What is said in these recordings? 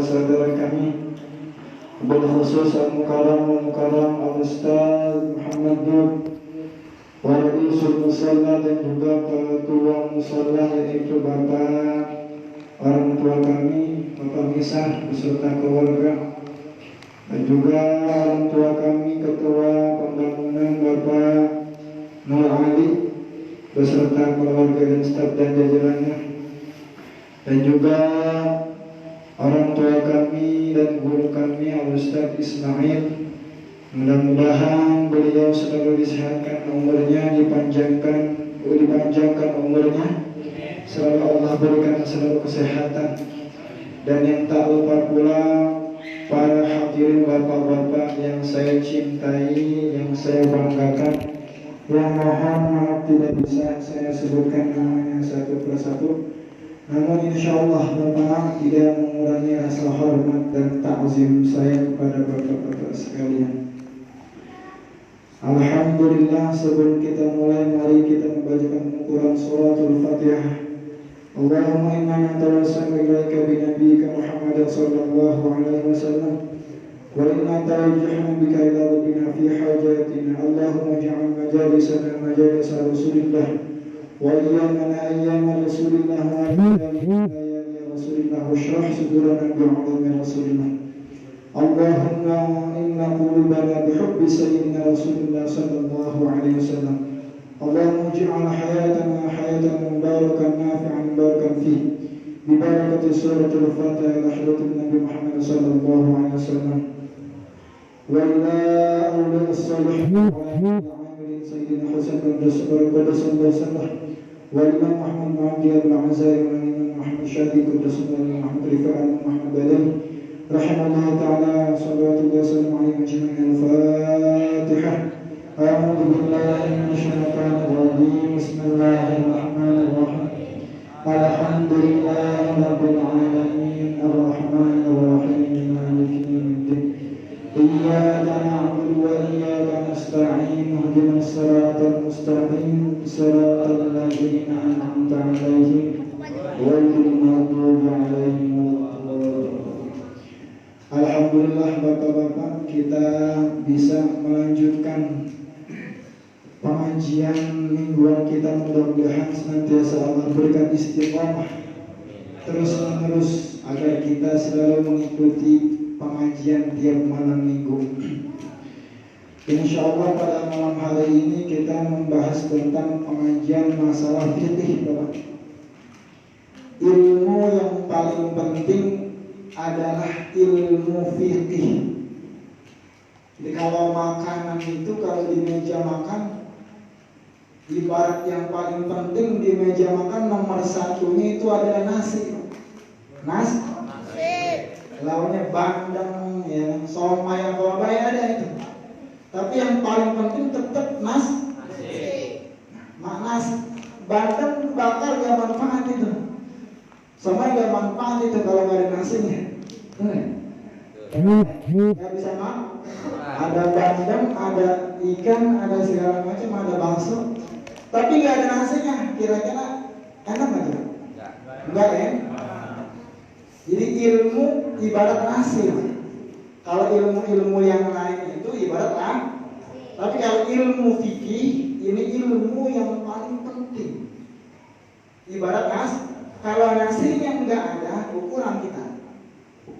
saudara-saudara kami, berkhusus Al-Mukarram Al-Ustaz Muhammad Dud wa Raisul Musalla, dan juga ketua musalla yaitu Bapak orang tua kami, Bapak Misah beserta keluarga, dan juga orang tua kami ketua pembangunan Bapak Nur Ali beserta keluarga dan staf dan jajarannya, dan juga orang tua kami dan guru kami Al-Ustaz Ismail. Mudah-mudahan beliau selalu disehatkan umurnya, dipanjangkan umurnya, selalu Allah berikan selalu kesehatan. Dan yang tak lupa pula para hadirin bapak-bapak yang saya cintai, yang saya banggakan, yang mohon maaf tidak bisa saya sebutkan namanya satu persatu. Namun insya Allah Bapak tidak mengurangi rasa hormat dan takzim saya kepada bapak-bapak sekalian. Alhamdulillah, sebelum kita mulai, mari kita membacakan Quran suratul Fatihah. Allahumma inna natawassalu ilaika bi nabiyyika Muhammad sallallahu alaihi wasallam, wa inna tawajjahna bika ila rabbina fi hajatina. Allahumma ij'al majalisana majalisa Rasulillah, wa ayyamana ayyama Rasulillah, wa ayyamana ya Rasulillah, wa shrah sudurana bi'ulumi Rasulillah. Allahumma inna qulubana bihubbi sayyidina Rasulillah sallallahu alaihi wasallam. Allahumma ij'al hayatana hayatan mubarakan nafi'an barakan fihi bi barakati suratul Fatihah ila hadratin Nabi Muhammad sallallahu alaihi wasallam wa ila awliya as-salihin wa ila amilin sayyidina Hasan bin Rasulullah والإمام محمد معدي العزائي والإمام محمد شادي قدس الله محمد رفاعي محمد بدر رحمه الله تعالى صلوات الله وسلامه عليه أجمعين. الفاتحة. أعوذ بالله من الشيطان الرجيم. بسم الله الرحمن الرحيم. الحمد لله رب العالمين الرحمن الرحيم مالك يوم الدين إياك نعبد وإياك نستعين اهدنا الصراط المستقيم صراط الذين أنعمت عليهم غير المغضوب عليهم ولا الضالين. Alhamdulillah bapak-bapak, kita bisa melanjutkan pengajian mingguan kita. Mudah-mudahan senantiasa Allah berikan istiqomah terus menerus agar kita selalu mengikuti pengajian tiap malam minggu. Insya Allah pada malam hari ini kita membahas tentang pengajian masalah fikih, Bapak. Ilmu yang paling penting adalah ilmu fikih. Jadi kalau makanan itu, kalau di meja makan, ibarat yang paling penting di meja makan nomor satunya itu adalah nasi. Nasi. Lauknya bandeng, ya, somai, apa ada itu. Tapi yang paling penting tetap nasi. Nasi. Bandeng bakar gak manfaat itu. Somai gak manfaat itu kalau gak ada nasinya. Gak bisa makan. Ada bandeng, ada ikan, ada segala macam, ada bakso. Tapi gak ada nasinya. Kira-kira enak gak tuh? Enggak ya? Jadi ilmu ibarat nasi. Kalau ilmu-ilmu yang lain itu ibarat nasi. Tapi kalau ilmu fikih ini ilmu yang paling penting. Ibarat nasi. Kalau nasinya enggak ada, ukuran kita.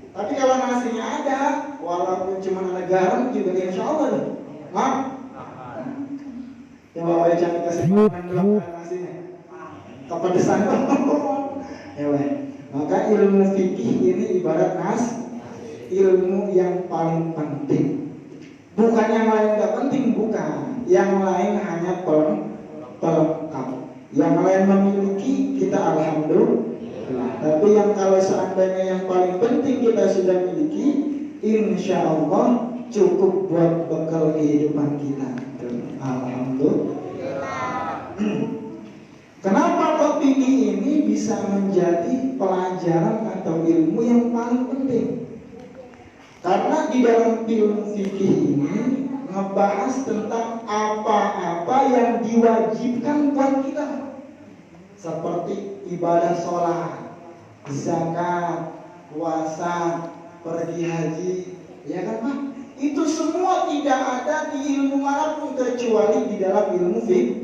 Tapi kalau nasinya ada, walaupun cuma ada garam juga insya Allah deh. Maaf. Coba wajah cantik kasih makan dulu nasinya. Kepedesan. Ya weh. Maka ilmu fikih ini ibarat ilmu yang paling penting. Bukan yang lain tidak penting, bukan. Yang lain hanya pelengkap. Yang lain memiliki, kita alhamdulillah. Tapi yang kalau seandainya yang paling penting kita sudah miliki, insya Allah cukup buat bekal kehidupan kita. Alhamdulillah. Kenapa topik ini bisa menjadi pelajaran atau ilmu yang paling penting? Karena di dalam ilmu fikih ini ngebahas tentang apa-apa yang diwajibkan buat kita, seperti ibadah sholat, zakat, puasa, pergi haji, ya kan Pak? Itu semua tidak ada di ilmu manapun kecuali di dalam ilmu fikih.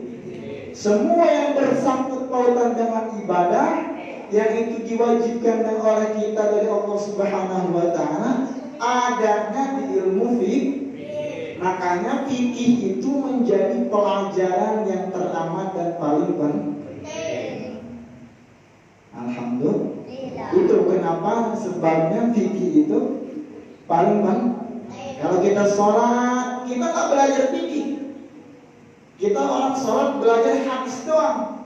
Semua yang bersangkut pautan dengan ibadah yang itu diwajibkan oleh kita dari Allah Subhanahu wa taala adanya di ilmu fikih. Makanya fikih itu menjadi pelajaran yang teramat dan paling penting. Alhamdulillah. Itu kenapa sebabnya fikih itu paling penting. Kalau kita sholat, kita nggak belajar fikih. Kita orang sholat belajar hadis doang.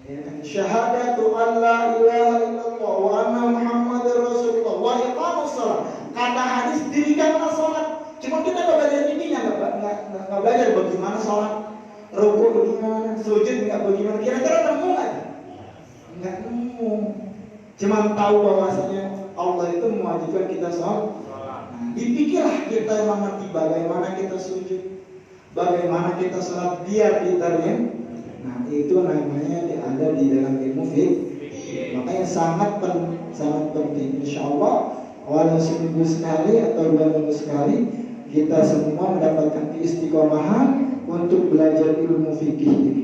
Ya kan? Syahadatu an la ilaha illallah wa anna Muhammadar Rasulullah wa iqamus shalah. Kata hadis dirikanlah sholat. Cuma kita nggak belajar fikihnya, nggak belajar bagaimana sholat, rukuk bagaimana, sujud nggak bagaimana. Kira-kira nemu nggak? Nggak nemu. Cuma tahu bahwasanya Allah itu mewajibkan kita sholat. Dipikirlah kita yang mengerti bagaimana kita sujud, bagaimana kita sholat biar diterima. Nah itu namanya ada di dalam ilmu fikih. Makanya sangat penting. Insya Allah walau seminggu sekali atau 2 minggu sekali kita semua mendapatkan keistiqomahan untuk belajar ilmu fikih ini.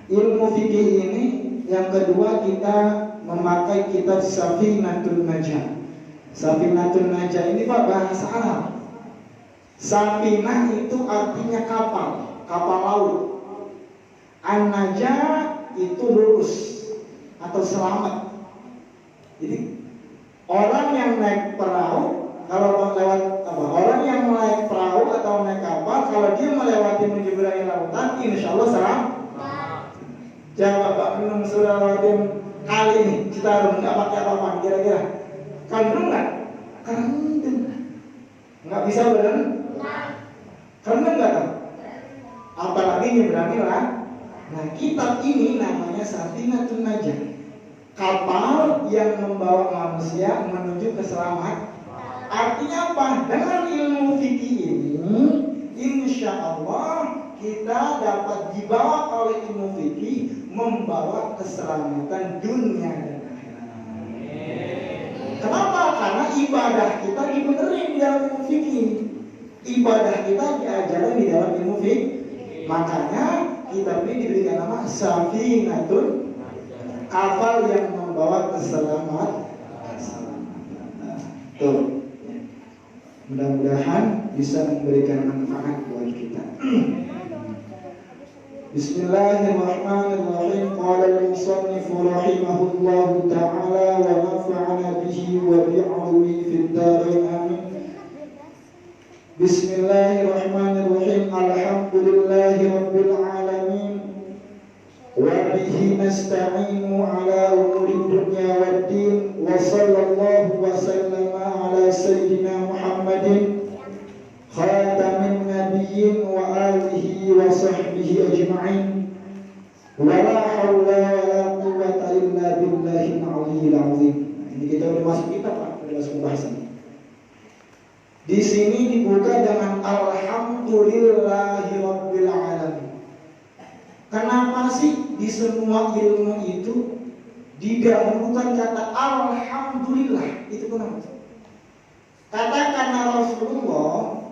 Ilmu fikih ini yang kedua kita memakai kitab Safinatul Najah. Safinatul Najah ini Pak bahasa Arab. Safinah itu artinya kapal laut. An-Najah itu lurus atau selamat. Jadi orang yang naik perahu kalau lewat orang yang naik perahu atau naik kapal kalau dia melewati menyeberangi lautan, insya Allah selamat. Jangan Bapak minum sudah lewatin kali ini Citarum nggak pakai apa-apa kira-kira. Kandung nggak? Kandung. Nggak bisa berenang? Kandung nggak kan? Apalagi nyeberangi lah. Nah kitab ini namanya Safinatul Najah. Kapal yang membawa manusia menuju keselamatan. Artinya apa? Dengan ilmu fikih ini, insya Allah kita dapat dibawa oleh ilmu fikih membawa keselamatan dunia dan akhirat. Kenapa? Karena ibadah kita dibenerin di dalam ilmu fikih. Ibadah kita diajarin di dalam ilmu fikih. Makanya kitab ini diberikan nama Safinatul, kapal yang membawa keselamatan. Tuh. Mudah-mudahan bisa memberikan manfaat buat kita. Bismillahirrahmanirrahim. Qala al-musannif rahimahullahu ta'ala wa nafa'ana bihi wa bi'ulumihi fid dharain amin. Bismillahirrahmanirrahim. Alhamdulillahi rabbil alamin. Wa bihi nasta'inu ala umuri dunya waddin. Wa sallallahu wa sallama ala sayyidina Muhammadin khatamin nabiyyin wa alihi wa sahbihi ajma'in. Wa la hawla wa la quwwata illa billahil aliyyil azim. Ini kita udah masuk kitab Pak, udah masuk pembahasan. Di sini dibuka dengan alhamdulillahi rabbil alamin. Kenapa sih di semua ilmu itu didahulukan kata alhamdulillah? Itu kenapa? Katakan Rasulullah,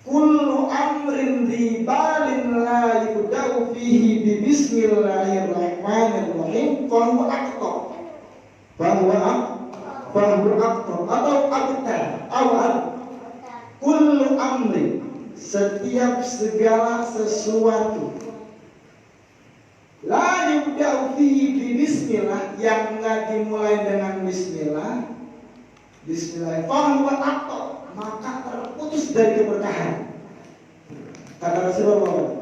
kullu amrin dibalin la yudau fihi bi bismillahirrahmanirrahim fahuwa aqta. Fahuwa aqta atau aqta awal. Kullu amrin, setiap segala sesuatu, la yudau fihi bi bismillah, yang enggak dimulai dengan bismillah, fahuwa aqta, maka terputus dari keberkahan. Kata Rasulullah,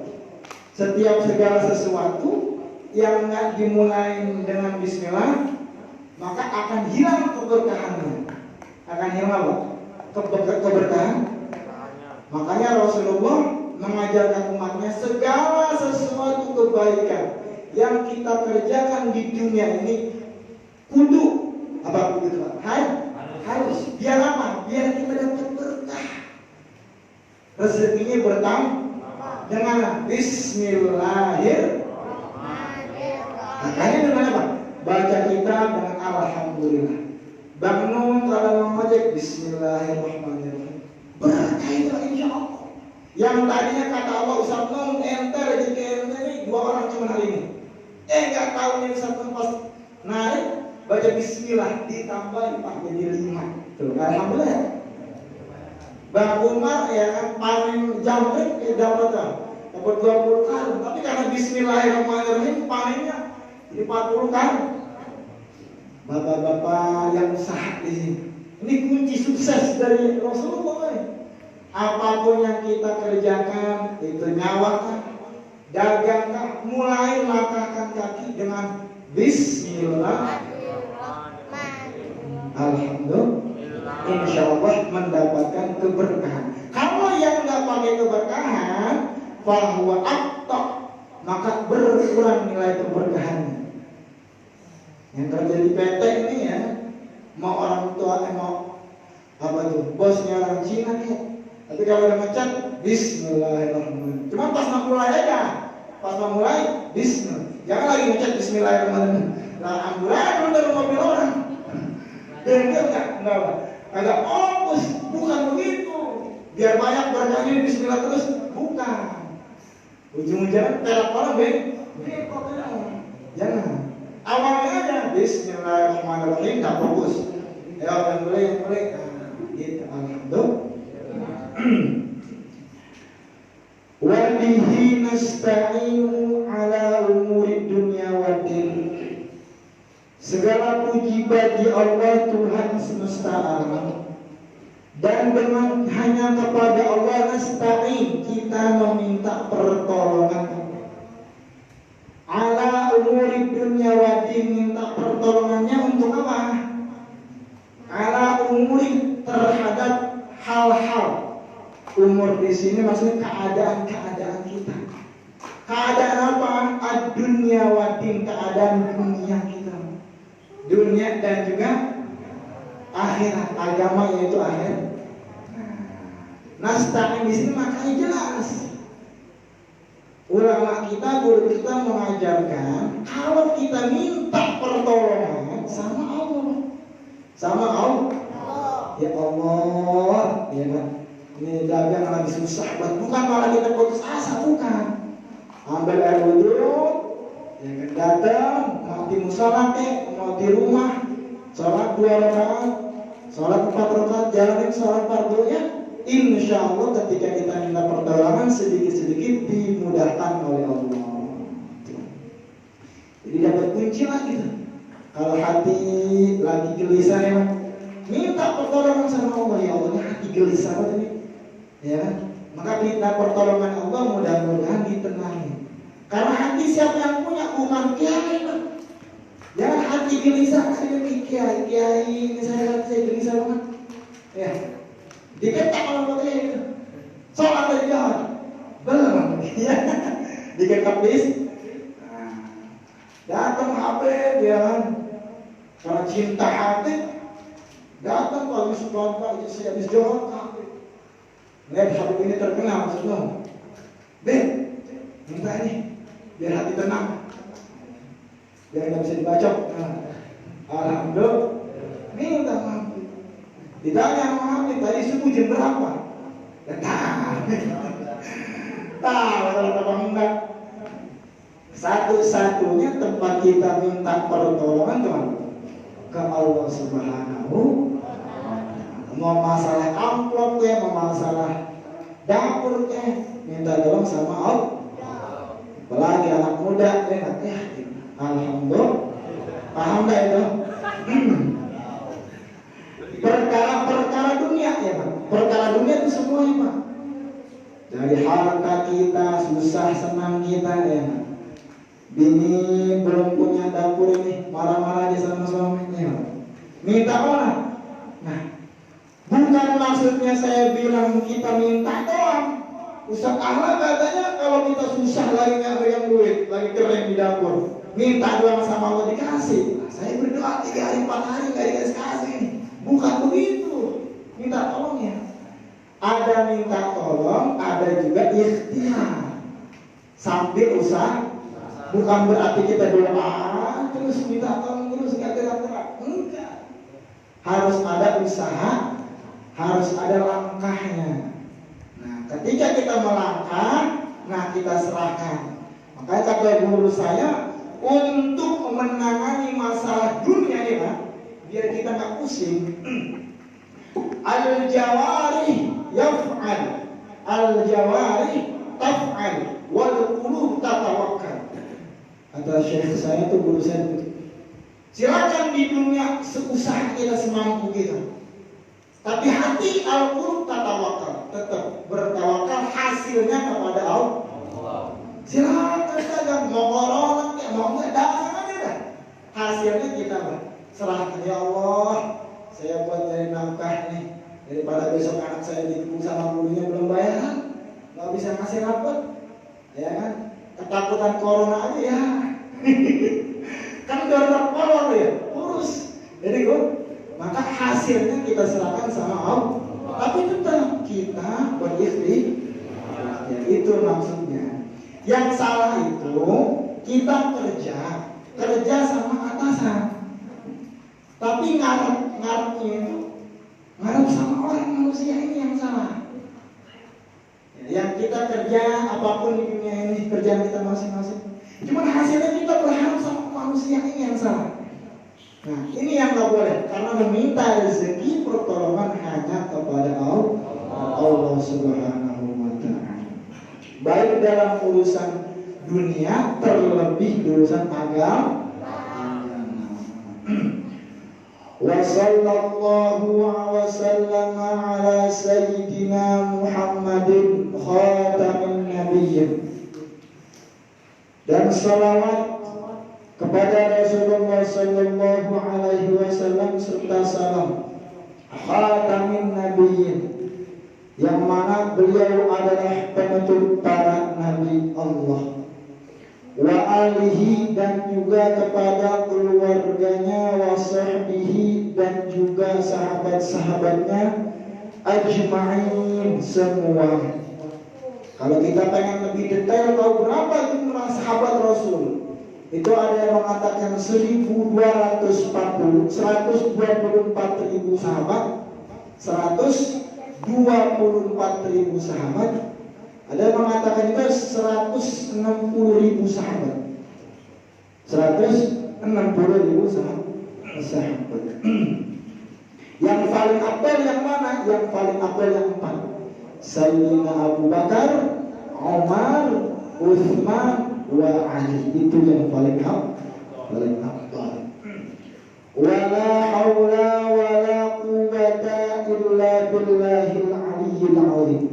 setiap segala sesuatu yang enggak dimulai dengan bismillah, maka akan hilang keberkahannya. Akan hilang apa? Keberkahan. Makanya Rasulullah mengajarkan umatnya segala sesuatu kebaikan yang kita kerjakan di dunia ini kudu apa kudu harus biar apa? Biar kita dapat berkah. Rezekinya bertambah dengan bismillahirrahmanirrahim. Makanya dengan apa? Baca kitab dengan alhamdulillah. Bang Nun kalau mau ngojek Bismillahirrahmanirrahim. Berkah itu insya Allah. Yang tadinya kata Allah Ustaz Nun ente rezeki ente ini 2 orang cuma hari ini. Nggak tahu nih Ustaz Nun pas naik baca Bismillah ditambah 4 jadi 5. Tuh, alhamdulillah. Bang Umar ya kan panen jamret dapat dapat 20 karung, tapi karena Bismillahirrahmanirrahim panennya jadi 40 karung. Bapak-bapak yang usaha di sini, ini kunci sukses dari Rasulullah. Apapun yang kita kerjakan, itu nyawa, dagang, mulai langkahkan kaki dengan Bismillah. Alhamdulillah, insya Allah mendapatkan keberkahan. Kalau yang nggak pakai keberkahan, bahwa aktor, maka berkurang nilai keberkahannya. Yang kerja di PT ini ya, mau orang tua mau apa tuh, bosnya orang Cina nih. Tapi kalau udah ngecat Bismillahirrahmanirrahim. Cuma pas mau mulai aja, pas mau mulai Bismillah. Jangan lagi ngecat Bismillahirrahmanirrahim. Nah, ambulan udah mobil orang. Dan dia agak fokus, bukan begitu. Biar banyak berkahnya Bismillah terus, bukan. Ujung-ujungnya telak orang bengkok jangan. Awalnya aja Bismillahirrahmanirrahim, tak fokus. Ya yang boleh, gitu. Alhamdulillah. Wa bihi nasta'inu ala umuri dunya wa din. Segala puji bagi Allah Tuhan semesta alam. Dan dengan hanya kepada Allah nasta'in kita meminta pertolongan. Ala umuri dunya wa din, minta pertolongannya untuk apa? Ala umuri, terhadap hal-hal. Umur di sini maksudnya keadaan-keadaan kita. Keadaan apa? Ad-dunya wa din, keadaan dunia kita. Dunia dan juga akhirat, agama yaitu akhirat. Nasta'in di sini makanya jelas. Ulama kita, guru kita mengajarkan kalau kita minta pertolongan sama Allah, ya Allah, ya kan? Ini dagang lagi susah, bukan malah kita putus asa, bukan. Ambil air wudhu, ya kan, datang, mau di musola, mau di rumah, sholat 2 rakaat, sholat 4 rakaat, jalanin sholat fardunya. Insya Allah ketika kita minta pertolongan sedikit-sedikit dimudahkan oleh Allah. Jadi dapat kunci lagi tuh. Kalau hati lagi gelisah ya, minta pertolongan sama Allah. Ya Allah, hati gelisah banget ini. Ya, maka minta pertolongan Allah, mudah-mudahan ditenangin. Karena hati siapa yang punya, bukan kiai. Jangan hati gelisah kayak kiai ini saya gelisah banget. Ya. Diketak orang putih itu, sholat dari jalan, belum, ya, diketak bis, datang HP dia kan, karena cinta hati, datang kalau suka pak, saya habis jual HP, lihat HP ini terkenal maksudnya, minta ini, biar hati tenang, biar nggak bisa dibacok, alhamdulillah, minta maaf. Ditanya sama Hamid, tadi subuh jam berapa? Tahu apa enggak? Satu-satunya tempat kita minta pertolongan teman ke Allah Subhanahu. Mau masalah amplop ya, mau masalah dapur ya, minta tolong sama Allah. Apalagi anak muda ya, alhamdulillah. Paham gak itu? Perkara dunia ya Pak. Perkara dunia itu semuanya Pak. Dari harta kita, susah senang kita ya Pak. Bini belum punya dapur ini, marah-marah aja sama suaminya Pak. Minta orang. Nah, bukan maksudnya saya bilang kita minta doang. Ustaz Ahmad katanya kalau kita susah lagi nggak yang duit, lagi kering di dapur, minta doang sama Allah dikasih. Nah, saya berdoa 3 hari 4 hari nggak dikasih. Bukan begitu, minta tolong ya. Ada minta tolong, ada juga ikhtiar sambil usaha. Bukan berarti kita doa terus minta tolong terus nggak gerak-gerak. Enggak. harus ada usaha, harus ada langkahnya. Nah, ketika kita melangkah, nah kita serahkan. Makanya kata guru saya, untuk menangani masalah dunia ini Pak, biar kita nggak pusing, al-jawari yaf'al, al-jawari taf'al, wal qulub tatawakkal. Kata syekh saya tuh, guru saya tuh, silakan di dunia seusaha kita, semampu kita, tapi hati al-qulub tatawakal, tetap bertawakal, hasilnya kepada Allah. Silakan dagang, mau corona mau nggak, dagang aja dah, hasilnya kita serahkan. Ya Allah, saya buat dari nafkah nih, daripada besok anak saya ditipu sama gurunya belum bayaran, nggak bisa ngasih rapot, ya kan? Ketakutan corona aja ya. Kan udah kolor ya, urus. Jadi maka hasilnya kita serahkan sama Allah. Tapi tetap kita berikhtiar. Ya, itu maksudnya. Yang salah itu kita kerja sama atasan, tapi ngarepnya itu ngarep sama orang manusia, ini yang salah. Yang kita kerja apapun di dunia ini, kerjaan kita masing-masing, cuman hasilnya kita berharap sama manusia, ini yang salah. Nah, ini yang nggak boleh, karena meminta rezeki pertolongan hanya kepada Allah Subhanahu wa Ta'ala. Baik dalam urusan dunia, terlebih urusan agama. Wa sallallahu wa sallama ala sayyidina Muhammadin khatamin nabiyyin. Dan salawat kepada Rasulullah sallallahu alaihi wasallam serta salam khatamin nabiyyin, yang mana beliau adalah penutup para nabi Allah, wa alihi, dan juga kepada keluarganya, wa sahbihi, dan juga sahabat-sahabatnya, ajma'in, semua. Kalau kita pengen lebih detail tahu berapa jumlah sahabat Rasul, itu ada yang mengatakan 1.224.000 sahabat, 124.000 sahabat. Ada yang mengatakan juga 160.000 sahabat, 160.000 sahabat. Yang paling afdal yang mana? Yang paling afdal yang 4. Sayyidina Abu Bakar, Umar, Utsman, wa Ali. Itu yang paling afdal. Wala haula wala quwwata illa billahil aliyyil azim.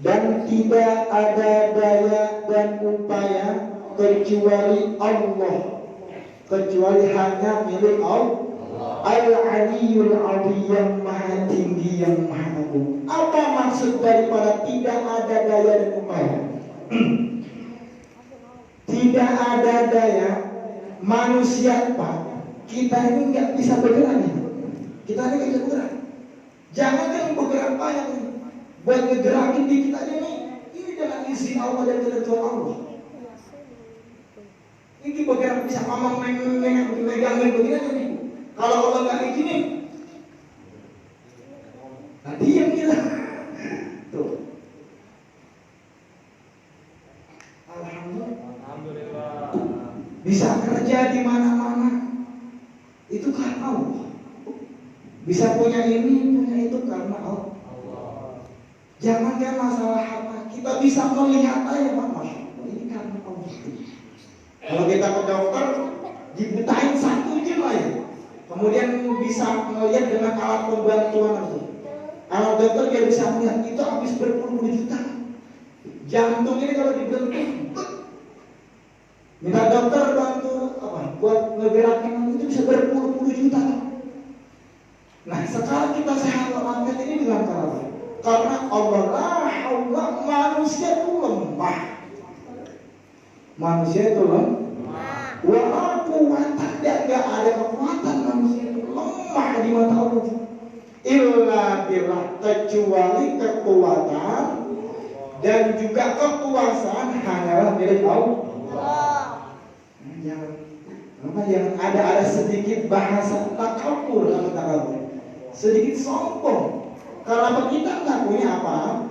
Dan tidak ada daya dan upaya kecuali Allah, kecuali hanya milik Allah. Al-Aliyyul Azim, yang maha tinggi, yang maha agung. Apa maksud daripada tidak ada daya dan upaya? Tidak ada daya manusia, Pak. Kita ini nggak bisa bergerak nih. Kita ini nggak bisa bergerak. Jangan kan bergerak banyak nih. Buat ngegerakin diri kita ini dengan izin Allah dan ketentuan Allah. Ini bergerak bisa ngomong megang begini aja nih. Kalau Allah nggak izinin, nah diam kita. Tuh. Alhamdulillah. Bisa kerja di mana-mana, itu karena Allah. Bisa punya ini, punya itu karena Allah. Jangankan masalah harta, kita bisa melihat aja, Masya Allah, ini karena Allah. Kalau kita ke dokter, dibutain satu jam aja, kemudian bisa melihat dengan alat pembantuan itu. Alat dokter dia bisa melihat, itu habis berpuluh-puluh juta. Jantung ini kalau dibentuk, minta dokter bantu buat ngegerakin itu bisa berpuluh-puluh juta. Nah, sekarang kita sehat walafiat ini dengan cara apa? Karena Allah manusia itu lemah. Manusia itu lemah. Wa quwwata, dan enggak ada kekuatan manusia itu, lemah di mata Allah. Illa billah, kecuali kekuatan dan juga kekuasaan hanyalah milik Allah. Jangan ada sedikit bahasa takabur atau takabur. sedikit sombong. Karena kita nggak punya apa?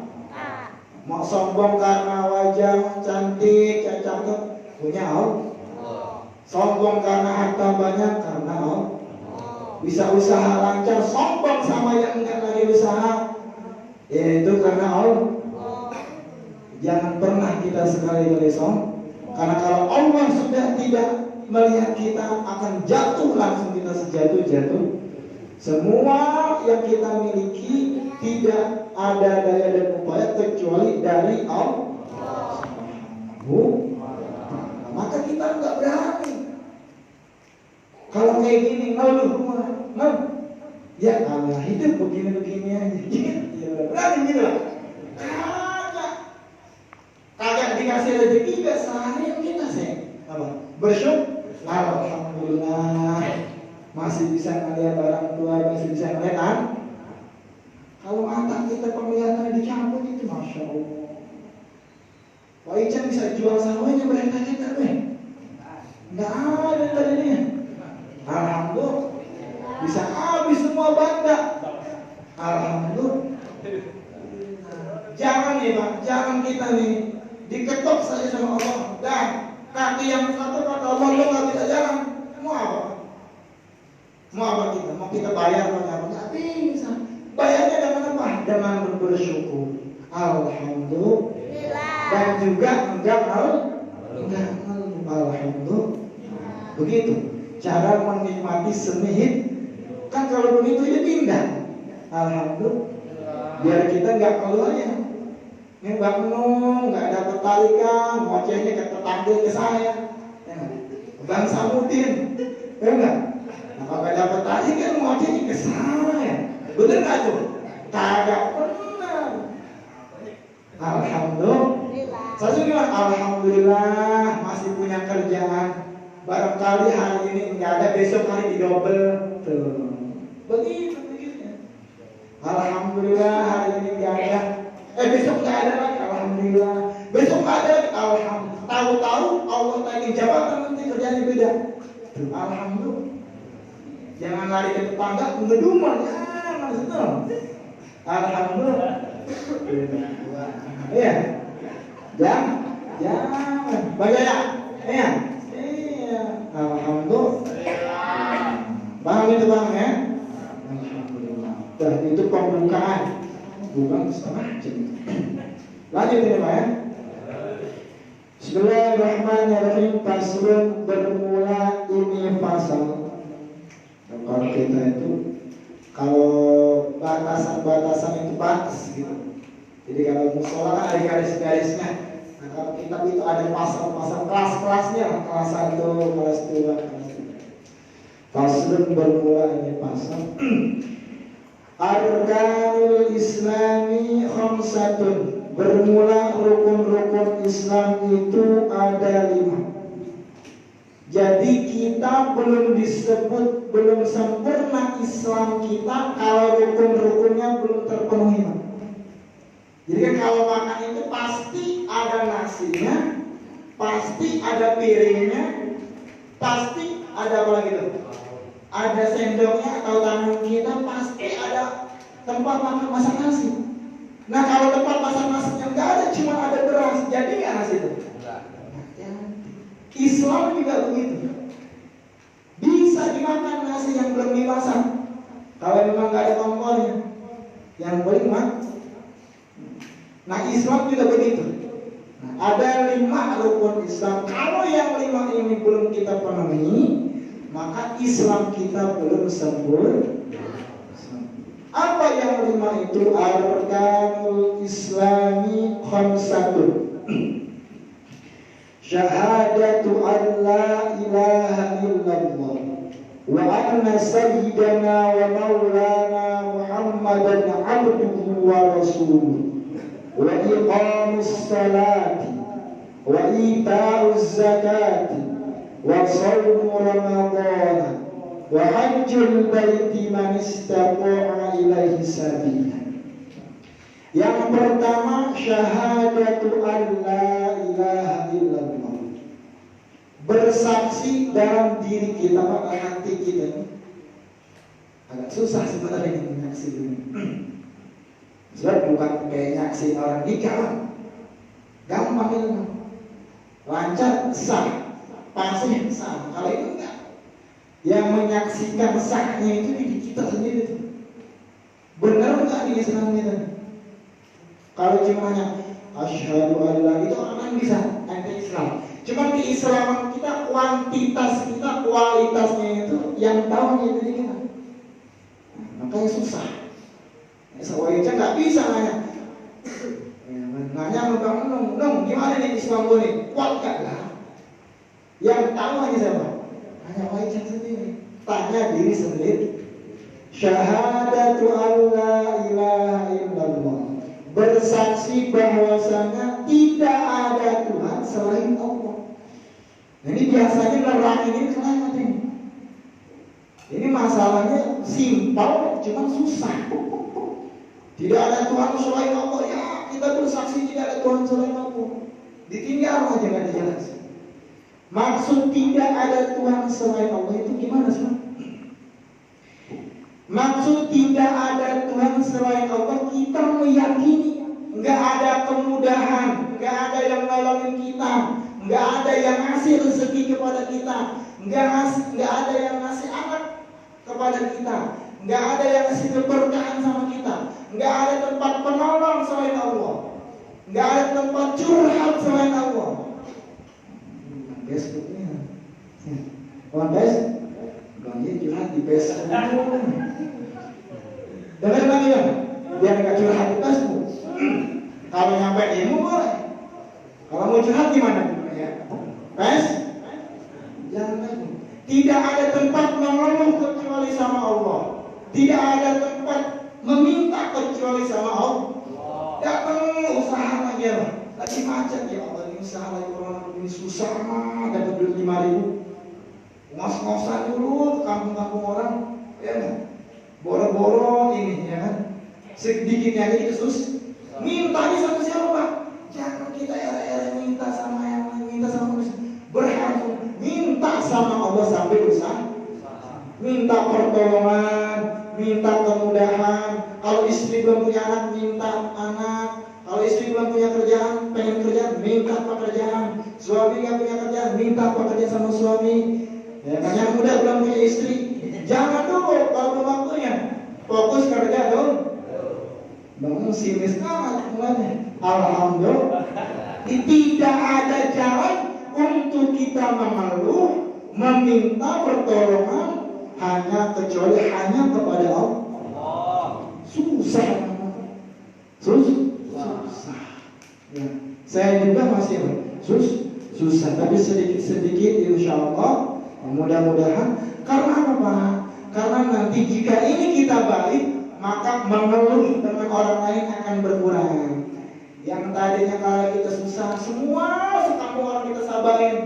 Mau sombong karena wajah cantik, cakep, punya Allah. Sombong karena harta banyak, karena Allah. Bisa usaha lancar, sombong sama yang enggak lagi usaha, yaitu karena Allah. Jangan pernah kita sekali-kali sombong, karena kalau Allah sudah tidak melihat kita, akan jatuh langsung kita sejatuh-jatuh. Semua yang kita miliki tidak ada daya dan upaya kecuali dari Allah. Maka kita nggak berani. Kalau kayak gini, ngeluh, ya Allah hidup begini-begini aja. Berani gitu lah. Kagak dikasih rezeki, gak sehari kita sih bersyukur. Alhamdulillah masih bisa melihat orang tua, masih bisa melihat. Kalau mata kita penglihatannya dicabut itu, masya Allah. Pak Ican bisa jual sawahnya berapa hektar, nggak ada tadinya. Alhamdulillah bisa habis semua banda. Alhamdulillah. Jangan nih Pak, jangan kita nih diketok saja sama Allah. Dan kaki yang satu kata Allah, lo nggak bisa jalan. Mau apa? Mau apa kita? Mau kita bayar atau apa? Nggak bisa. Bayarnya dengan apa? Dengan bersyukur. Alhamdulillah. Dan juga enggak alhamdulillah. Begitu cara menikmati seni hidup. Kan kalau begitu ya pindah. Alhamdulillah. Biar kita enggak keluar ya. Ini Mbak Menung nggak dapat tarikan, ngocehnya ke tetangga ke saya, Bang Samudin, ya enggak? Nah, kalau nggak dapat tarikan, ngocehnya ke saya, bener nggak tuh? Kagak pernah. Alhamdulillah. Saya juga alhamdulillah masih punya kerjaan. Barangkali hari ini nggak ada, besok hari didobel. Tuh, begitu. Alhamdulillah hari ini nggak ada. Besok nggak ada lagi, alhamdulillah. Besok nggak ada lagi, alhamdulillah. Tahu-tahu Allah tadi jabatan nanti kerjanya beda. Alhamdulillah. Jangan lari ke tetangga, ngedumel, jangan itu. Alhamdulillah. Iya. Jangan. Bagaimana? Iya. Alhamdulillah. Paham itu bang ya? Alhamdulillah. Dan itu pembukaan. Bukan setengah jam. Lanjut ini Pak ya. Bismillahirrahmanirrahim. Faslun, bermula ini pasal. Kalau kita itu, kalau batasan itu batas gitu. Jadi kalau musola kan ada garis-garisnya. Nah kalau kitab itu ada pasal-pasal kelas-kelasnya, kelas 1, kelas 2, kelas 3. Faslun, bermula ini pasal. Arkanul Islami khamsatun. Bermula rukun-rukun Islam itu ada 5. Jadi kita belum disebut, belum sempurna Islam kita kalau rukun-rukunnya belum terpenuhi. Jadi kan kalau makan itu pasti ada nasinya, pasti ada piringnya, pasti ada apa lagi tuh? Ada sendoknya atau tangan kita, pasti ada tempat masak nasi. Nah kalau tempat masak nasinya nggak ada, cuma ada beras, jadi nggak nasi itu? Islam juga begitu. Bisa dimakan nasi yang belum dimasak. Kalau memang nggak ada kompornya, yang boleh makan. Nah Islam juga begitu. Nah, ada 5 rukun Islam. Kalau yang 5 ini belum kita penuhi, maka Islam kita belum sempurna. Apa yang 5 itu? Arkanul Islami khamsatun. Syahadatu an la ilaha illallah wa anna sayyidana wa maulana Muhammadan abduhu wa rasuluh wa iqamus salati wa ita'uz zakati wa shawmu ramadana wa hajjul baiti man istata'a ilaihi sabila. Yang pertama, syahadatu an la ilaha illallah. Bersaksi dalam diri kita, hati kita, Agak susah sebenarnya menyaksikan. Sebab bukan kayak nyaksiin orang nikah, gampang itu, lancar, sah, pasti sah. Kalau itu enggak, yang menyaksikan sahnya itu di kita sendiri tuh. Benar enggak di Islam itu? Kalau cuma hanya asyhadu an la itu orang bisa anti-Islam. Cuma di Islam kita kuantitas kita, kualitasnya itu yang tahu itu di kita. Makanya susah. Sewajarnya nggak bisa nanya. Nanya nung, gimana nih Islam gue nih? Kuat gak lah? Yang tahu hanya siapa? Hanya wajah sendiri. Tanya diri sendiri. Syahadatu an la ilaha illallah. Bersaksi bahwasanya tidak ada Tuhan selain Allah. Nah, ini biasanya nerangin ini kenapa ini? Ini masalahnya simpel, cuma susah. Tidak ada Tuhan selain Allah. Ya, kita bersaksi tidak ada Tuhan selain Allah. Ditinggal aja nggak dijelasin. Maksud tidak ada Tuhan selain Allah itu gimana sih? Maksud tidak ada Tuhan selain Allah, kita meyakini nggak ada kemudahan, nggak ada yang nolongin kita, nggak ada yang ngasih rezeki kepada kita, nggak ada yang ngasih anak kepada kita, nggak ada yang ngasih keberkahan sama kita, nggak ada tempat penolong selain Allah, nggak ada tempat curhat selain Allah. Facebooknya, guys, bangnya curhat di Facebook. Dengar bang ya, biar nggak curhat di Facebook. Kalau nyampe ilmu boleh. Kalau mau curhat gimana? Pes? Jangan. Tidak ada tempat mengeluh kecuali sama Allah. Tidak ada tempat meminta kecuali sama Allah. Datang usaha aja lah. Lagi macet ya Allah, ini usaha lagi orang ini susah mah dapat duit 5.000. Ngos-ngosan dulu kampung-kampung orang, ya kan? Boro-boro ini, ya kan? Sedikitnya aja itu susah. Mintanya sama siapa Pak? Jangan kita era-era minta sama yang lain, minta sama manusia. Berharap minta sama Allah sampai usaha. Minta pertolongan, minta kemudahan. Kalau istri belum punya anak, minta anak. Kalau istri belum punya kerjaan, pengen kerjaan, minta pekerjaan. Suami nggak punya kerjaan, minta pekerjaan sama suami. Ya kan, yang muda belum punya istri, jangan dulu kalau belum waktunya. Fokus kerja dong. Bangun sinis amat mulanya. Alhamdulillah. Tidak ada jalan untuk kita mengeluh, meminta pertolongan kecuali hanya kepada Allah. Susah. Ya. Saya juga masih susah, tapi sedikit insya Allah, mudah-mudahan. Karena apa Pak? Karena nanti jika ini kita baik, maka mengeluh dengan orang lain akan berkurang. Yang tadinya kalau kita susah, semua sekampung orang kita sabarin.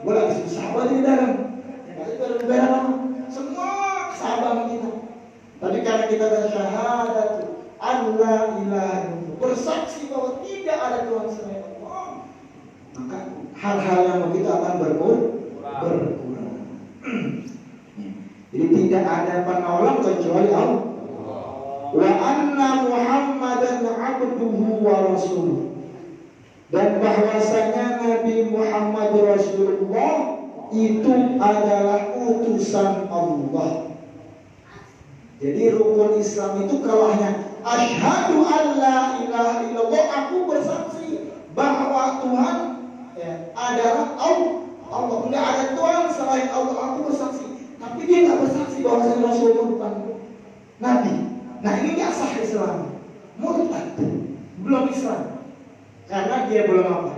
Gue lagi susah banget di dalam. Semua sabar kita. Tapi karena kita bersyahadat, Allah ilaha illallah, bersaksi bahwa tidak ada Tuhan selain Allah, maka hal-hal yang begitu akan berkurang. Jadi tidak ada penolong kecuali Allah. Wa anna Muhammadan abduhu wa rasuluh. Dan bahwasanya Nabi Muhammad Rasulullah itu adalah utusan Allah. Jadi rukun Islam itu kalau hanya asyhadu an la ilaha illallah, aku bersaksi bahwa Tuhan adalah Allah. Enggak ada Tuhan selain Allah, aku bersaksi. Tapi dia nggak bersaksi bahwa saya Rasulullah bukan Nabi. Nah ini nggak sah Islam, murtad, belum Islam, karena dia belum apa?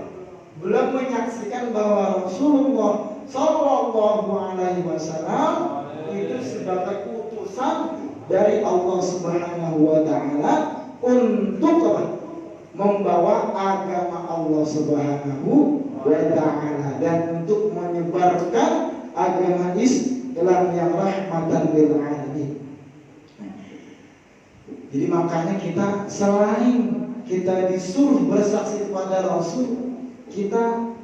Belum menyaksikan bahwa Rasulullah Sallallahu Alaihi Wasallam itu sebagai utusan dari Allah Subhanahu Wa Taala untuk apa? Membawa agama Allah Subhanahu Wa Taala dan untuk menyebarkan agama Islam yang rahmatan lil alamin. Jadi makanya kita selain kita disuruh bersaksi kepada Rasul, kita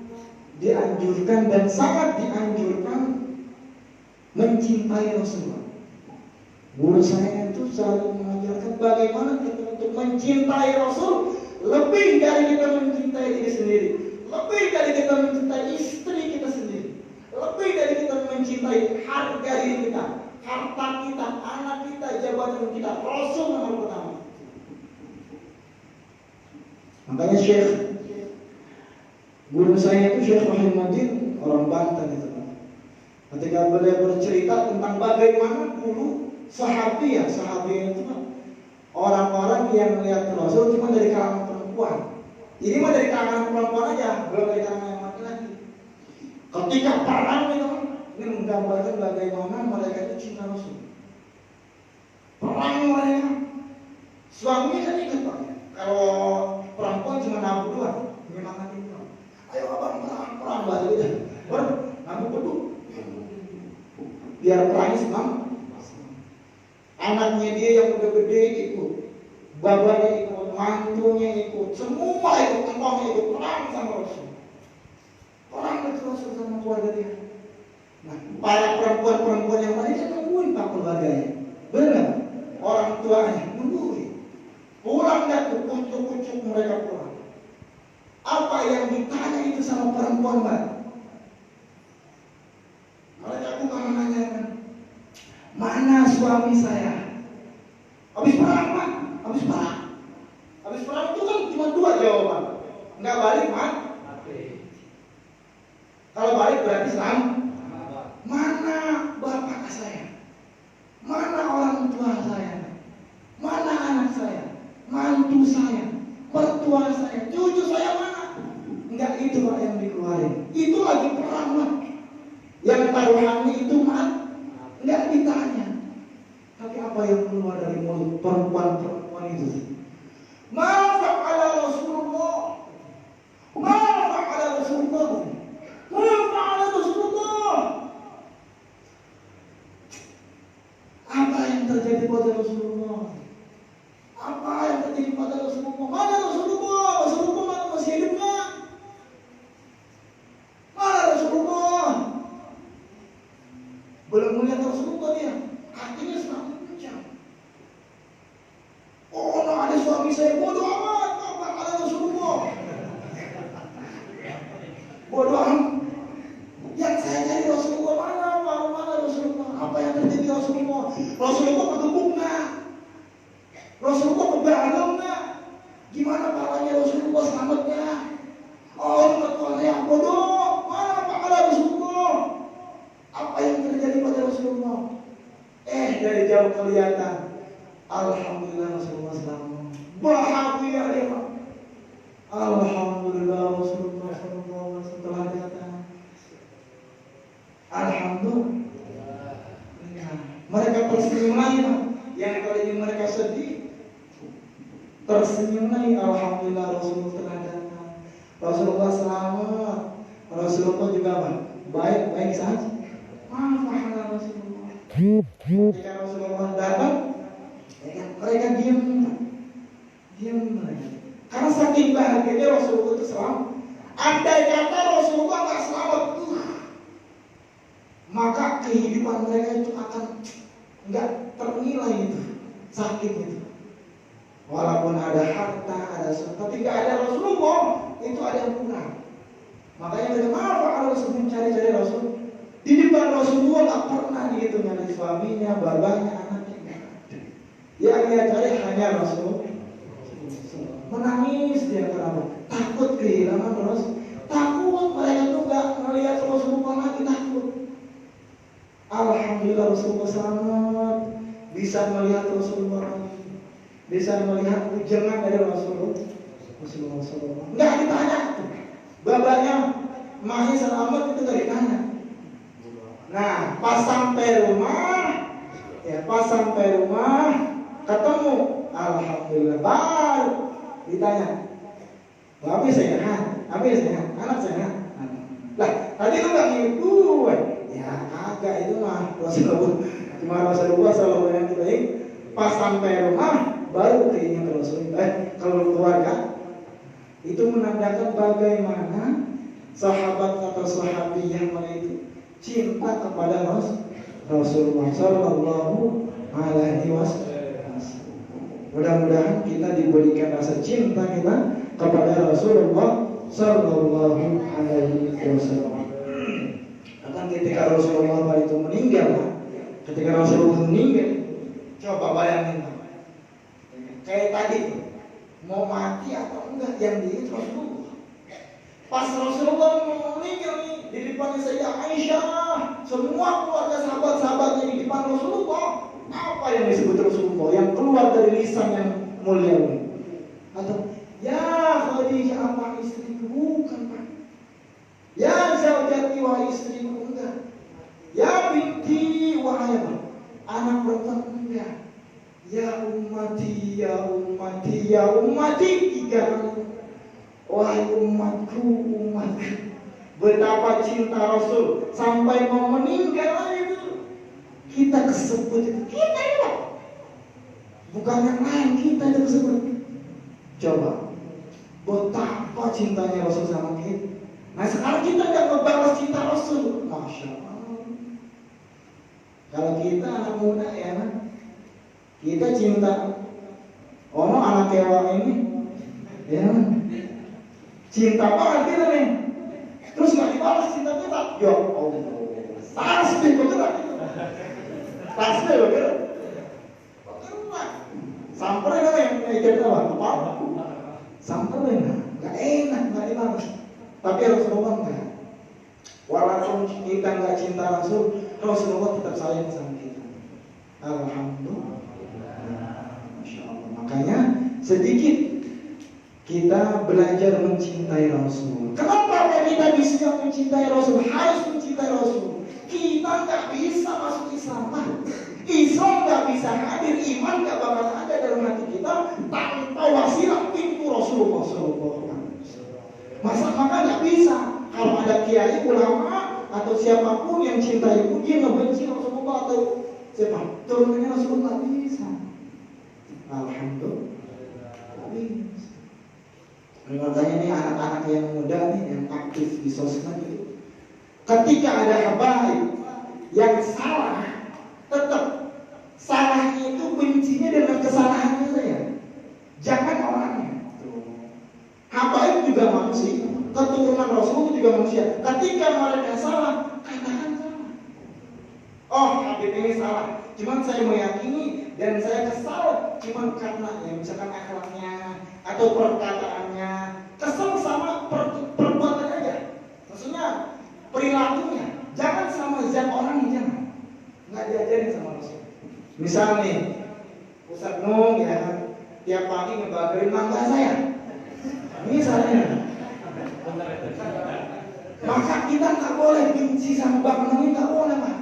dianjurkan dan sangat dianjurkan mencintai Rasulullah. Guru saya itu selalu mengajarkan bagaimana kita untuk mencintai Rasul lebih dari kita mencintai diri sendiri, lebih dari kita mencintai istri kita sendiri, lebih dari kita mencintai harga diri kita, harta kita, anak kita, jabatan kita. Rasul nomor pertama. Makanya guru saya itu Syekh Muhammadin, orang Banten itu. Ketika beliau bercerita tentang bagaimana dulu sahabi itu orang-orang yang melihat Rasul cuma dari kalangan perempuan. Ini mah dari kalangan perempuan aja, belum dari kalangan laki-laki. Ketika perang itu, ini menggambarkan bagaimana mereka itu cinta Rasul. Perang mereka, suami kan ikut Pak. Kalau perempuan cuma nabuk doang, menyemangatin doang. Ayo abang perang balik aja. Nabuk beduk. Biar perangnya senang. Anaknya dia yang udah gede ikut, babanya ikut, mantunya ikut, semua ikut, engkongnya ikut perang sama Rasul. Perang betul Rasul sama keluarga dia. Nah, para perempuan-perempuan yang lain nungguin pak keluarganya, benar? Orang tuanya nungguin. Pulang dah tuh, kucuk-kucuk mereka pulang. Apa yang ditanya itu sama perempuan mbak? Mereka bukan menanyakan mana suami saya. Habis perang pak, habis perang. Habis perang itu kan cuma dua jawaban. Enggak balik mati. Kalau balik berarti selamat. Mana bapak saya? Mana orang tua saya? Mana anak saya? Mantu saya? Mertua saya? Cucu saya mana? Enggak, itu pak yang dikeluarin. Itu lagi perang pak. Yang taruhannya itu enggak ditanya. Tapi apa yang keluar dari mulut perempuan-perempuan itu? Ma fa'ala Rasulullah. Ma fa'ala Rasulullah. Ma fa'ala Rasulullah. Apa yang terjadi pada Rasulullah? Apa yang terjadi pada Rasulullah? Mana Rasulullah? Rasulullah mana masih hidup kan? Mana Rasulullah? Belum melihat Rasulullah dia. Hatinya semakin kencang. Oh, no, ada suami saya bodoh amat, apa ada Rasulullah? Bodoh amat. Yang saya cari Rasulullah mana Rasulullah? Apa yang terjadi Rasulullah? Rasulullah bergebuk nggak? Rasulullah berbahagia nggak? Gimana palanya Rasulullah selamatnya? Oh, betul saya bodoh. Mana ada Rasulullah? Apa yang terjadi pada Rasulullah? Dari jauh kelihatan. Alhamdulillah Rasulullah selamat. Bahagia dia Pak. Alhamdulillah Rasulullah selamat setelah datang. Alhamdulillah. Mereka tersenyum lagi Pak. Yang tadinya mereka sedih tersenyum lagi. Alhamdulillah Rasulullah telah datang. Rasulullah selamat. Rasulullah juga baik saja. Maafkanlah Rasulullah. Ketika Rasulullah datang, mereka diam mereka. Karena saking bahagianya Rasulullah itu selamat. Andai kata Rasulullah nggak selamat, maka kehidupan mereka itu akan nggak ternilai itu, sakit itu. Walaupun ada harta, ada semua, tapi nggak ada Rasulullah, itu ada yang kurang. Makanya mereka harus mencari Rasul. Di depan Rasulullah tak pernah dihitung dengan suaminya, babanya, anaknya. Yang dia cari hanya Rasul. Menangis dia kenapa? Takut kehilangan Rasul. Takut mereka tuh nggak melihat Rasulullah lagi, takut. Alhamdulillah Rasulullah selamat, bisa melihat Rasulullah lagi, bisa melihat ujangan dari Rasulullah. Nggak ditanya, babanya masih selamat itu nggak ditanya. Nah, pas sampai rumah, ketemu, alhamdulillah baru ditanya, habis sehat, anak sehat. Lah, tadi lu nggak ngikut gue, ya kagak itu mah Rasulullah selalu yang baik. Pas sampai rumah, baru keinginan Rasulullah kalau keluarga itu menandakan bagaimana sahabat atau sahabiyah itu cinta kepada Rasulullah Sallallahu alaihi wasallam. Mudah-mudahan kita diberikan rasa cinta kita kepada Rasulullah sallallahu alaihi wasallam. Akan ketika Rasulullah itu meninggal, ketika Rasulullah meninggal, coba bayangin, kayak tadi mau mati atau enggak yang diingat Rasulullah. Pas Rasulullah mau meninggal nih di depannya Sayyidah Aisyah, semua keluarga sahabat-sahabatnya di depan Rasulullah. Apa yang disebut Rasulullah yang keluar dari lisan yang mulia ini? Atau ya Khadijah, apa istriku? Bukan, Pak. Ya zaujati, wahai istriku, enggak. Ya binti, wahai anak perempuan, enggak. Ya ummati, ya ummati, ya ummati, 3 kali. Wahai umatku, umatku. Betapa cinta Rasul sampai mau meninggal itu kita kesebut itu. Kita itu bukan yang lain, kita itu kesebut. Coba betapa cintanya Rasul sama kita. Nah sekarang kita nggak membalas cinta Rasul, Masya Allah. Kalau kita anak muda ya, kita cinta anak kewa ini, ya cinta banget kita nih. Terus nggak dibalas cinta kita, ya Allah, tasbih bergerak, tasbih bergerak, samperin apa yang ngajak apa? Samperin, nggak enak, nggak dibalas. Tapi Rasulullah enggak. Walaupun kita nggak cinta Rasul, Rasulullah tetap sayang sama kita. Alhamdulillah. Masya Allah. Makanya sedikit kita belajar mencintai Rasul. Kenapa kita bisa mencintai Rasul? Harus mencintai Rasul. Kita nggak bisa masuk Islam. Islam nggak bisa hadir, iman nggak bakal ada dalam hati kita tanpa wasilah pintu Rasulullah SAW. Maka nggak bisa. Kalau ada kiai, ulama atau siapapun yang cintai ibu, dia ngebenci Rasulullah atau siapa? Turunannya Rasulullah nggak bisa. Alhamdulillah. Makanya nih anak-anak yang muda nih yang aktif di sosmed itu, ketika ada habaib yang salah, tetap salahnya itu bencinya dengan kesalahannya saya. Jangan orangnya. Habaib juga manusia, keturunan Rasul juga manusia. Ketika mereka salah, katakan salah. Oh, Habib ini salah. Cuman saya meyakini dan saya kesal cuman karena ya misalkan akhlaknya atau perkataannya, kesal sama perbuatan aja. Maksudnya perilakunya. Jangan sama zat orangnya, jangan. Nggak diajarin sama Rasul. Misal nih, Ustaz Nung ya kan, tiap pagi ngebagerin mangga saya. Misalnya, maka kita nggak boleh benci sama Bang Nung, nggak boleh, Pak.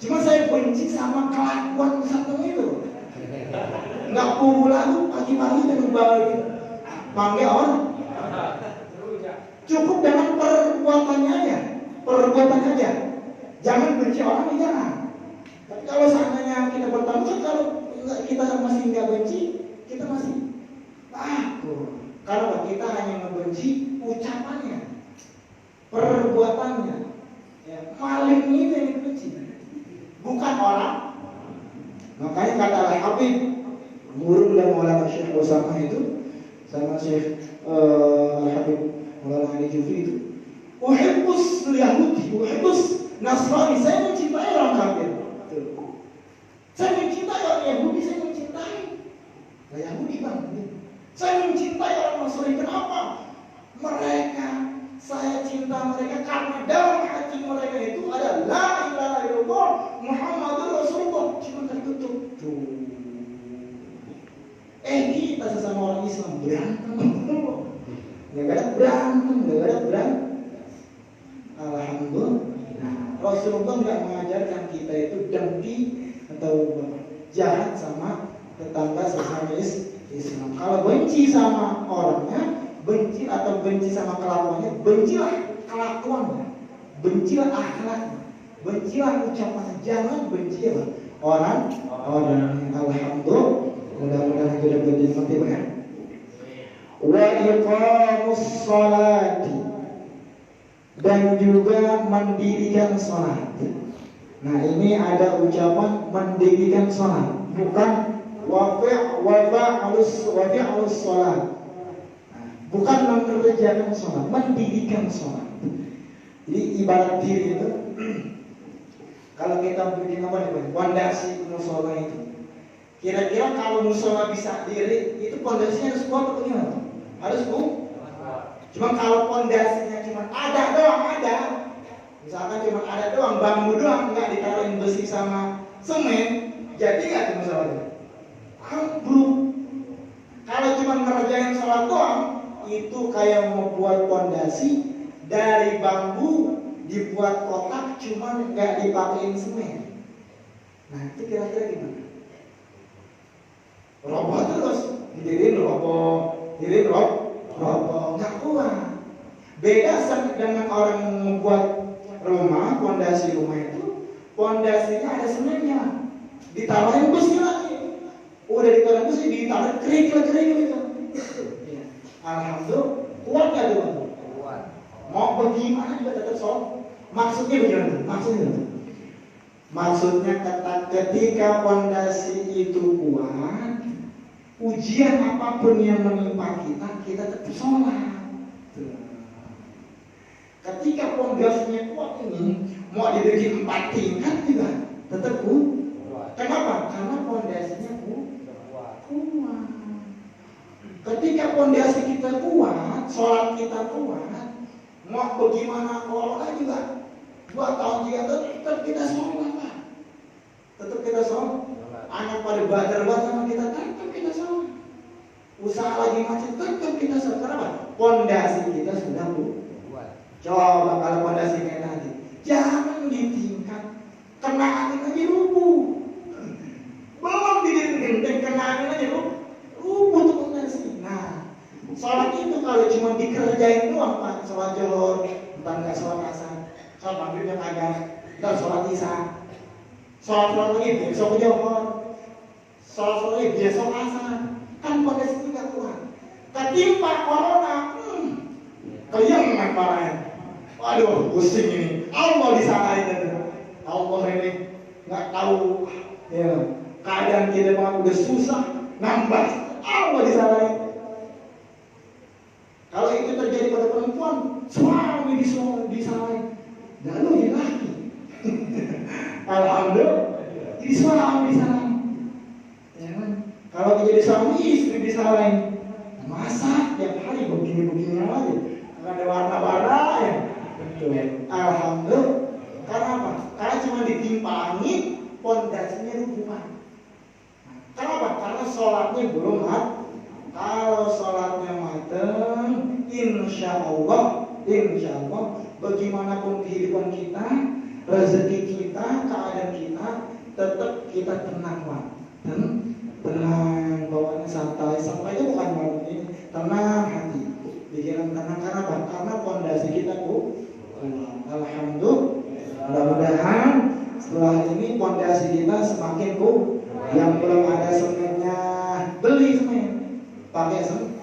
Cuma saya benci sama kelakuan Ustaz Nung itu. Nggak pulang pagi-pagi dan ngebagerin mangga orang. Cukup dengan perbuatannya aja. Jangan benci orang, jangan. Tapi kalau seandainya kita bertemu, kalau kita masih nggak benci, kita masih takut. Karena kita hanya membenci ucapannya, perbuatannya, ya, maling ini yang dibenci, bukan orang. Makanya kata Al-Habib Murun dan Maulana Syekh Osama itu sama Syekh Al-Habib Maulana Ali Jufri itu, uhibbus Yahudi, uhibbus Nasrani, saya mencintai orang kafir. Saya mencintai orang Yahudi, saya mencintai. Nah, Yahudi bang, saya mencintai orang Nasrani. Kenapa? Mereka, saya cinta mereka karena dalam hati mereka itu ada la ilaha illallah Muhammadur Rasulullah. Cuma tertutup. Kita sesama orang Islam berantem. Nggak ada berantem. Alhamdulillah. Rasulullah nggak mengajarkan kita itu dengki atau jahat sama tetangga sesama Islam. Kalau benci sama orangnya, benci atau benci sama kelakuannya, bencilah kelakuannya, bencilah akhlaknya, bencilah ucapannya. Jangan benci orang. Alhamdulillah, mudah-mudahan kita berjumpa ya. Wa iqamus sholati, dan juga mendirikan sholat. Nah ini ada ucapan mendirikan sholat, bukan wafi'alus sholat. Bukan mengerjakan sholat, mendirikan sholat. Jadi ibarat diri itu, kalau kita bikin apa nih, pondasi musola itu. Kira-kira kalau musola bisa diri, itu pondasinya harus kuat atau gimana? Harus kuat. Cuma kalau pondasinya cuma ada doang, misalkan cuma ada doang, bambu doang, nggak ditaruhin besi sama semen, jadi nggak tuh musolanya? Ambruk. Kalau cuma ngerjain sholat doang, itu kayak membuat pondasi dari bambu dibuat kotak, cuma nggak dipakein semen. Nah itu kira-kira gimana? Roboh terus, didiriin roboh, nggak kuat. Beda dengan orang membuat rumah, pondasi rumah itu, pondasinya ada semennya, ditaruhin besi lagi. Udah ditaruhin besi, ditaruhin kering gitu. Alhamdulillah, kuat nggak tuh? Kuat. Mau bagaimana juga tetap sholat. Maksudnya bagaimana? Maksudnya ketika pondasi itu kuat, ujian apapun yang menimpa kita tetap sholat. Ketika pondasinya kuat ini, mau dibikin 4 tingkat juga tetap kuat. Kenapa? Karena pondasinya kuat. Ketika pondasi kita kuat, sholat kita kuat, mau bagaimana corona juga 2 tahun 3 tahun tetap kita sholat, Pak. Tetap kita sholat. Anak pada badar sama kita, tetap kita sholat. Usaha lagi macet, tetap kita sholat. Kenapa? Pondasi kita sudah kuat. Coba kalau pondasi kayak tadi, jangan ditingkat, kena angin aja rubuh. Belum didirikan, kena angin aja rubuh tuh pondasi. Nah, sholat itu kalau cuma dikerjain doang, Pak. Sholat Zuhur, entah nggak sholat asar, sholat maghribnya kagak, ntar sholat isya, sholat lagi besok Zuhur, sholat lagi besok asar, kan pondasi itu nggak kuat. Ketimpa corona, keyengan parahnya. Waduh, pusing ini. Allah disalahin. Allah ini nggak tahu, ya. Keadaan kita udah susah, nambah. Allah disalahin. Kalau itu terjadi pada perempuan, suami disalahin. Lalu laki. Alhamdulillah, jadi suami disalahin. Ya kan? Kalau jadi suami, istri disalahin. Masa tiap hari begini aja, ada warna-warna ya. Alhamdulillah. Karena apa? Karena cuma ditimpa angin, pondasinya rubuh. Kenapa? Karena sholatnya belum matang. Kalau sholatnya matang, insya Allah, bagaimanapun kehidupan kita, rezeki kita, keadaan kita, tetap kita tenang, Pak. Tenang, bawaannya santai. Sampainya bukan malam ini, tenang hati, pikiran tenang. Karena apa? Karena pondasi kita alhamdulillah. Mudah-mudahan setelah ini pondasi kita semakin Yang belum ada semennya, beli semen, pakai semen.